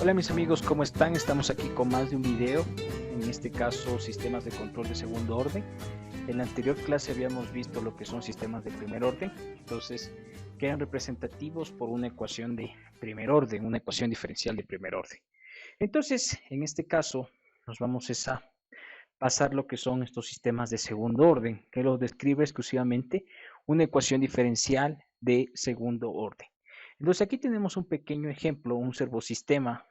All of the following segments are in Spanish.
Hola mis amigos, ¿cómo están? Estamos aquí con más de un video, en este caso sistemas de control de segundo orden. En la anterior clase habíamos visto lo que son sistemas de primer orden, entonces quedan representativos por una ecuación de primer orden, una ecuación diferencial de primer orden. Entonces, en este caso nos vamos a pasar lo que son estos sistemas de segundo orden, que los describe exclusivamente una ecuación diferencial de segundo orden. Entonces aquí tenemos un pequeño ejemplo, un servosistema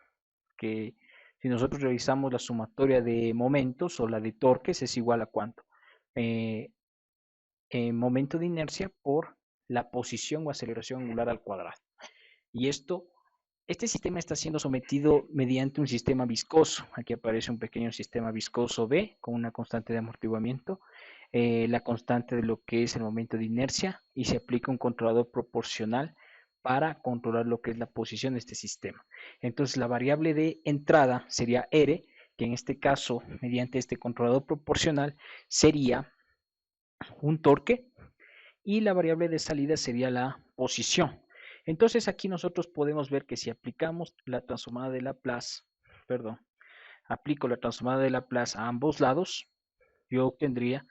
que si nosotros revisamos la sumatoria de momentos o la de torques es igual a cuánto. Eh, Momento de inercia por la posición o aceleración angular al cuadrado. Y este sistema está siendo sometido mediante un sistema viscoso. Aquí aparece un pequeño sistema viscoso B con una constante de amortiguamiento, la constante de lo que es el momento de inercia y se aplica un controlador proporcional para controlar lo que es la posición de este sistema. Entonces la variable de entrada sería R, que en este caso, mediante este controlador proporcional, sería un torque y la variable de salida sería la posición. Entonces aquí nosotros podemos ver que si aplicamos la transformada de Laplace, perdón, aplico la transformada de Laplace a ambos lados, yo obtendría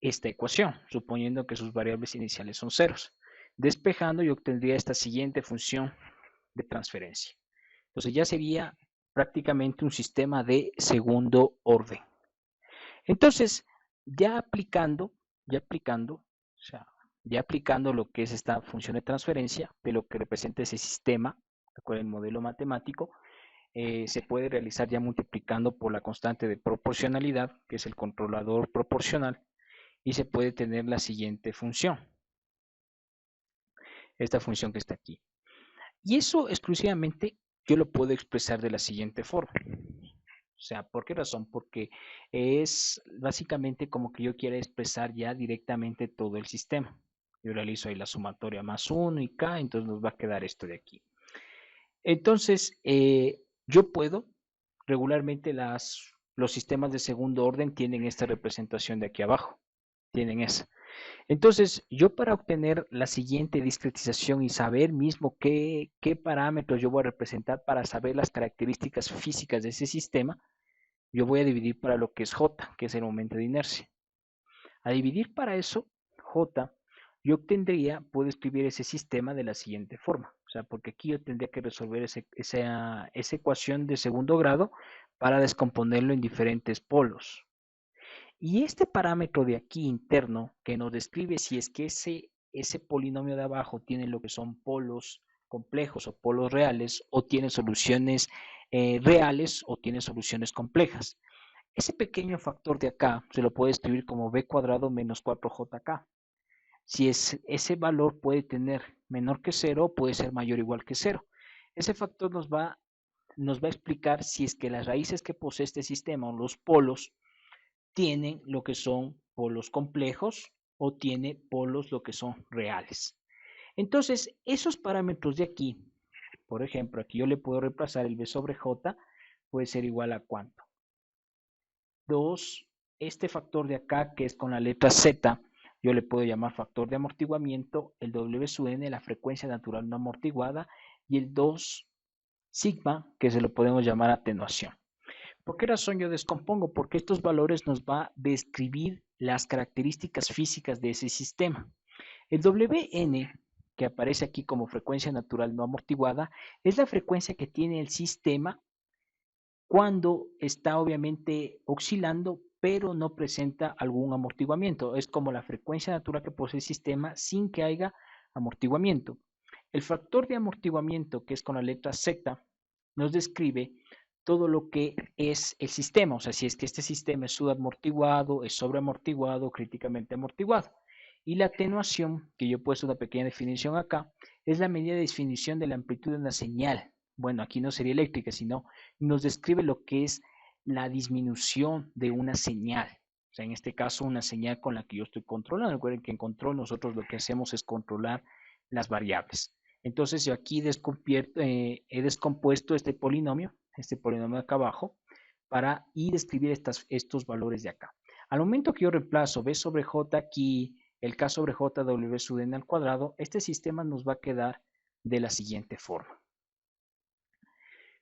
esta ecuación, suponiendo que sus variables iniciales son ceros. Despejando, yo obtendría esta siguiente función de transferencia. Entonces ya sería prácticamente un sistema de segundo orden. Entonces, ya aplicando, o sea, ya aplicando lo que es esta función de transferencia de lo que representa ese sistema, con el modelo matemático, se puede realizar ya multiplicando por la constante de proporcionalidad, que es el controlador proporcional, y se puede tener la siguiente función, esta función que está aquí. Y eso exclusivamente yo lo puedo expresar de la siguiente forma. O sea, ¿por qué razón? Porque es básicamente como que yo quiera expresar ya directamente todo el sistema. Yo realizo ahí la sumatoria más 1 y k, entonces nos va a quedar esto de aquí. Entonces, yo puedo, regularmente los sistemas de segundo orden tienen esta representación de aquí abajo, tienen esa. Entonces, yo para obtener la siguiente discretización y saber mismo qué parámetros yo voy a representar para saber las características físicas de ese sistema, yo voy a dividir para lo que es J, que es el momento de inercia. A dividir para eso, J, yo obtendría, puedo escribir ese sistema de la siguiente forma. O sea, porque aquí yo tendría que resolver esa ecuación de segundo grado para descomponerlo en diferentes polos. Y este parámetro de aquí interno que nos describe si es que ese polinomio de abajo tiene lo que son polos complejos o polos reales o tiene soluciones reales o tiene soluciones complejas. Ese pequeño factor de acá se lo puede escribir como b cuadrado menos 4jk. Si ese valor puede tener menor que 0, puede ser mayor o igual que 0. Ese factor nos va a explicar si es que las raíces que posee este sistema o los polos tienen lo que son polos complejos o tiene polos lo que son reales. Entonces, esos parámetros de aquí, por ejemplo, aquí yo le puedo reemplazar el b sobre j, puede ser igual a ¿cuánto? 2, este factor de acá que es con la letra Z, yo le puedo llamar factor de amortiguamiento, el W sub n, la frecuencia natural no amortiguada, y el 2 sigma, que se lo podemos llamar atenuación. ¿Por qué razón yo descompongo? Porque estos valores nos va a describir las características físicas de ese sistema. El Wn, que aparece aquí como frecuencia natural no amortiguada, es la frecuencia que tiene el sistema cuando está obviamente oscilando, pero no presenta algún amortiguamiento. Es como la frecuencia natural que posee el sistema sin que haya amortiguamiento. El factor de amortiguamiento, que es con la letra Z, nos describe todo lo que es el sistema, o sea, si es que este sistema es subamortiguado, es sobreamortiguado, críticamente amortiguado. Y la atenuación, que yo he puesto una pequeña definición acá, es la medida de definición de la amplitud de una señal. Bueno, aquí no sería eléctrica, sino nos describe lo que es la disminución de una señal. O sea, en este caso, una señal con la que yo estoy controlando. Recuerden que en control nosotros lo que hacemos es controlar las variables. Entonces, yo aquí he descompuesto este polinomio de acá abajo, y describir estos valores de acá. Al momento que yo reemplazo b sobre j aquí, el k sobre j, w sub n al cuadrado, este sistema nos va a quedar de la siguiente forma.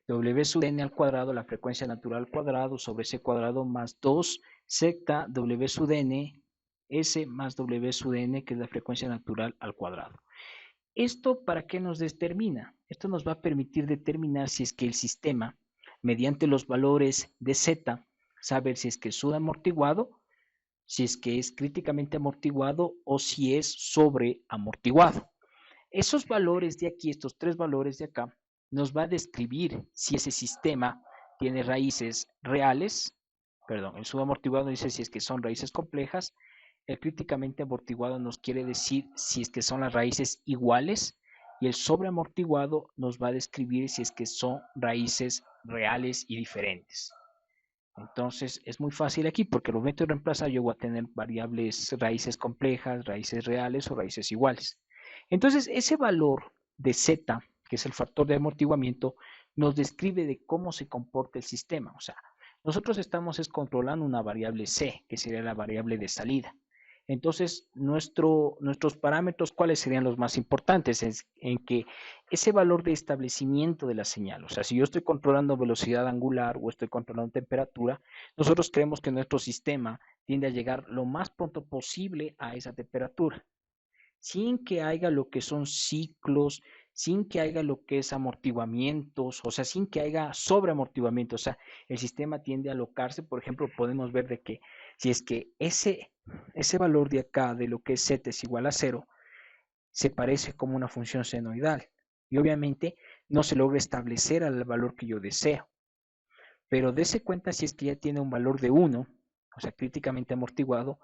W sub n al cuadrado, la frecuencia natural al cuadrado, sobre ese cuadrado más 2 secta W sub n, S más W sub n, que es la frecuencia natural al cuadrado. ¿Esto para qué nos determina? Esto nos va a permitir determinar si es que el sistema, mediante los valores de Z, saber si es que es subamortiguado, si es que es críticamente amortiguado o si es sobreamortiguado. Esos valores de aquí, estos tres valores de acá, nos va a describir si ese sistema tiene raíces reales, perdón, el subamortiguado dice si es que son raíces complejas, el críticamente amortiguado nos quiere decir si es que son las raíces iguales y el sobreamortiguado nos va a describir si es que son raíces reales y diferentes. Entonces es muy fácil aquí porque al momento de reemplazar yo voy a tener variables raíces complejas, raíces reales o raíces iguales. Entonces ese valor de Z, que es el factor de amortiguamiento, nos describe de cómo se comporta el sistema. O sea, nosotros estamos controlando una variable C, que sería la variable de salida. Entonces, nuestros parámetros, ¿cuáles serían los más importantes? Es en que ese valor de establecimiento de la señal, o sea, si yo estoy controlando velocidad angular o estoy controlando temperatura, nosotros creemos que nuestro sistema tiende a llegar lo más pronto posible a esa temperatura, sin que haya lo que son ciclos, sin que haya lo que es amortiguamientos, o sea, sin que haya sobreamortiguamiento, o sea, el sistema tiende a alocarse. Por ejemplo, podemos ver de que si es que ese valor de acá, de lo que es z es igual a cero, se parece como una función senoidal. Y obviamente no se logra establecer al valor que yo deseo. Pero dése cuenta si es que ya tiene un valor de 1, o sea, críticamente amortiguado,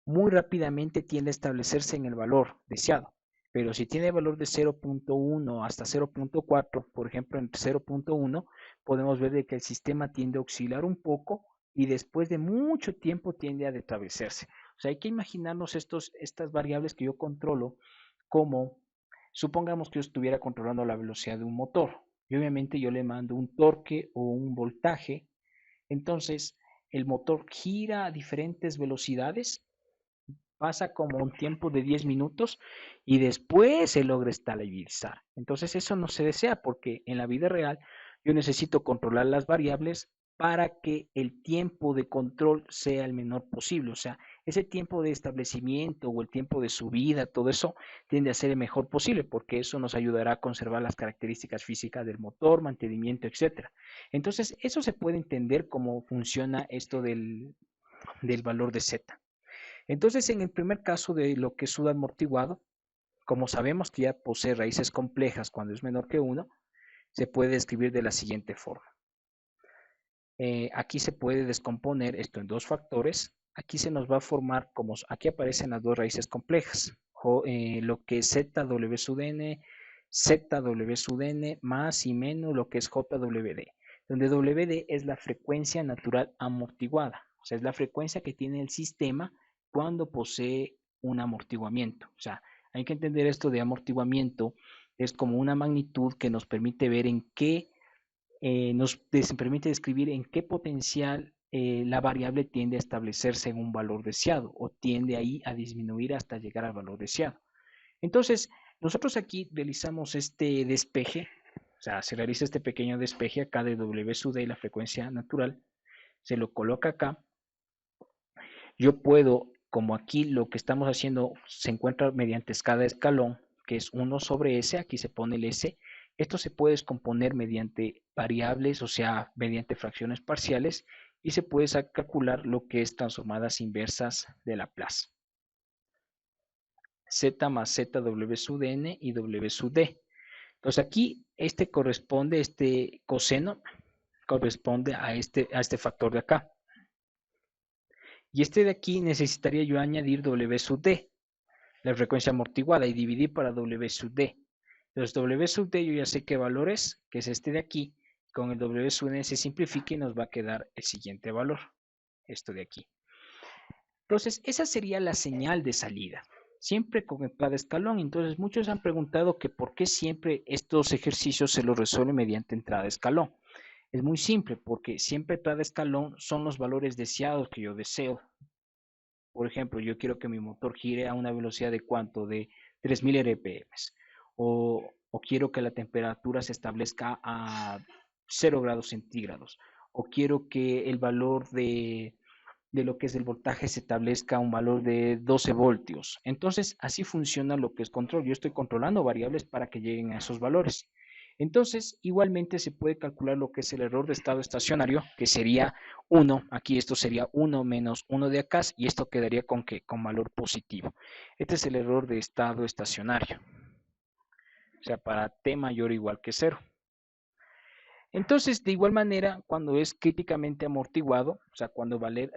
muy rápidamente tiende a establecerse en el valor deseado. Pero si tiene valor de 0.1 hasta 0.4, por ejemplo, en 0.1, podemos ver de que el sistema tiende a oscilar un poco y después de mucho tiempo tiende a desvanecerse. O sea, hay que imaginarnos estas variables que yo controlo como, supongamos que yo estuviera controlando la velocidad de un motor y obviamente yo le mando un torque o un voltaje. Entonces el motor gira a diferentes velocidades, pasa como un tiempo de 10 minutos y después se logra estabilizar. Entonces eso no se desea porque en la vida real yo necesito controlar las variables para que el tiempo de control sea el menor posible. O sea, ese tiempo de establecimiento o el tiempo de subida, todo eso tiende a ser el mejor posible porque eso nos ayudará a conservar las características físicas del motor, mantenimiento, etcétera. Entonces, eso se puede entender cómo funciona esto del valor de Z. Entonces, en el primer caso de lo que es subamortiguado, como sabemos que ya posee raíces complejas cuando es menor que 1, se puede escribir de la siguiente forma. Aquí se puede descomponer esto en dos factores. Aquí se nos va a formar, como aquí aparecen las dos raíces complejas, lo que es ZW sub n, ZW sub n más y menos lo que es JWD, donde WD es la frecuencia natural amortiguada, o sea, es la frecuencia que tiene el sistema cuando posee un amortiguamiento. O sea, hay que entender esto de amortiguamiento, es como una magnitud que nos permite ver en qué nos permite describir en qué potencial la variable tiende a establecerse en un valor deseado o tiende ahí a disminuir hasta llegar al valor deseado. Entonces, nosotros aquí realizamos este despeje, o sea, se realiza este pequeño despeje acá de W sub D, la frecuencia natural, se lo coloca acá. Yo puedo, como aquí lo que estamos haciendo se encuentra mediante cada escalón, que es 1 sobre S, aquí se pone el S, esto se puede descomponer mediante variables, o sea, mediante fracciones parciales, y se puede calcular lo que es transformadas inversas de Laplace. Z más Z W sub n y W sub d. Entonces aquí este coseno corresponde a este factor de acá. Y este de aquí necesitaría yo añadir W sub d, la frecuencia amortiguada, y dividir para W sub d. Entonces W sub d yo ya sé qué valor es, que es este de aquí. Con el W sub n se simplifica y nos va a quedar el siguiente valor, esto de aquí. Entonces esa sería la señal de salida, siempre con cada escalón. Entonces muchos han preguntado que por qué siempre estos ejercicios se los resuelven mediante entrada de escalón. Es muy simple, porque siempre entrada de escalón son los valores deseados que yo deseo. Por ejemplo, yo quiero que mi motor gire a una velocidad de ¿cuánto? De 3000 RPM. O quiero que la temperatura se establezca a 0 grados centígrados, o quiero que el valor de lo que es el voltaje se establezca un valor de 12 voltios. Entonces, así funciona lo que es control. Yo estoy controlando variables para que lleguen a esos valores. Entonces, igualmente se puede calcular lo que es el error de estado estacionario, que sería 1. Aquí esto sería 1 menos 1 de acá, y esto quedaría con ¿qué? Con valor positivo. Este es el error de estado estacionario. O sea, para t mayor o igual que 0. Entonces, de igual manera, cuando es críticamente amortiguado, o sea, cuando vale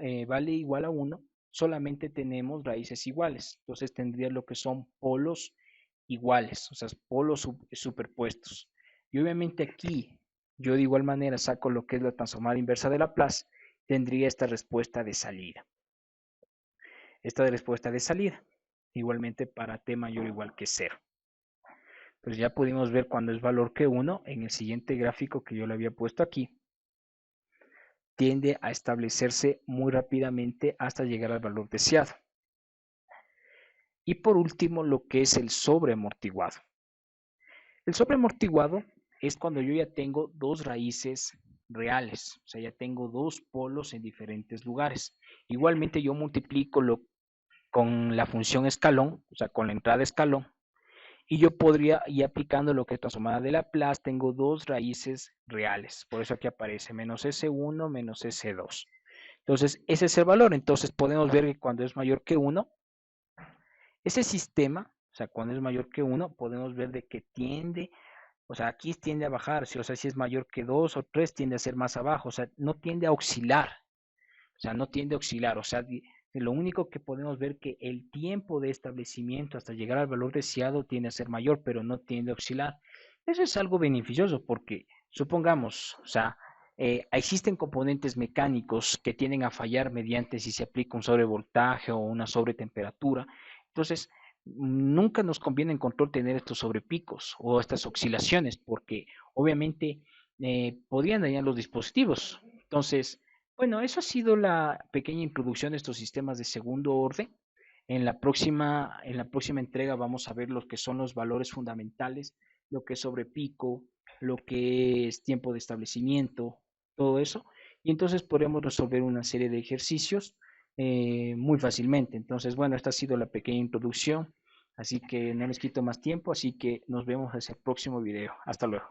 igual a 1, solamente tenemos raíces iguales. Entonces tendría lo que son polos iguales, o sea, polos superpuestos. Y obviamente aquí, yo de igual manera saco lo que es la transformada inversa de Laplace, tendría esta respuesta de salida. Esta respuesta de salida, igualmente para t mayor o igual que 0. Pues ya pudimos ver cuando es valor que 1 en el siguiente gráfico que yo le había puesto aquí. Tiende a establecerse muy rápidamente hasta llegar al valor deseado. Y por último, lo que es el sobreamortiguado. El sobreamortiguado es cuando yo ya tengo dos raíces reales, o sea, ya tengo dos polos en diferentes lugares. Igualmente yo multiplico con la función escalón, o sea, con la entrada escalón, y yo podría ir aplicando lo que es transformada de Laplace, tengo dos raíces reales, por eso aquí aparece menos S1 menos S2. Entonces, ese es el valor. Entonces, podemos ver que cuando es mayor que 1, ese sistema, o sea, cuando es mayor que 1, podemos ver de que tiende, o sea, aquí tiende a bajar, o sea, si es mayor que 2 o 3, tiende a ser más abajo, o sea, no tiende a oscilar, o sea, no tiende a oscilar, o sea, lo único que podemos ver que el tiempo de establecimiento hasta llegar al valor deseado tiende a ser mayor, pero no tiende a oscilar. Eso es algo beneficioso porque, supongamos, o sea, existen componentes mecánicos que tienden a fallar mediante si se aplica un sobrevoltaje o una sobretemperatura. Entonces, nunca nos conviene en control tener estos sobrepicos o estas oscilaciones porque obviamente podrían dañar los dispositivos. Entonces, bueno, eso ha sido la pequeña introducción de estos sistemas de segundo orden. En la próxima entrega vamos a ver lo que son los valores fundamentales, lo que es sobrepico, lo que es tiempo de establecimiento, todo eso. Y entonces podremos resolver una serie de ejercicios muy fácilmente. Entonces, bueno, esta ha sido la pequeña introducción. Así que no les quito más tiempo, así que nos vemos en el próximo video. Hasta luego.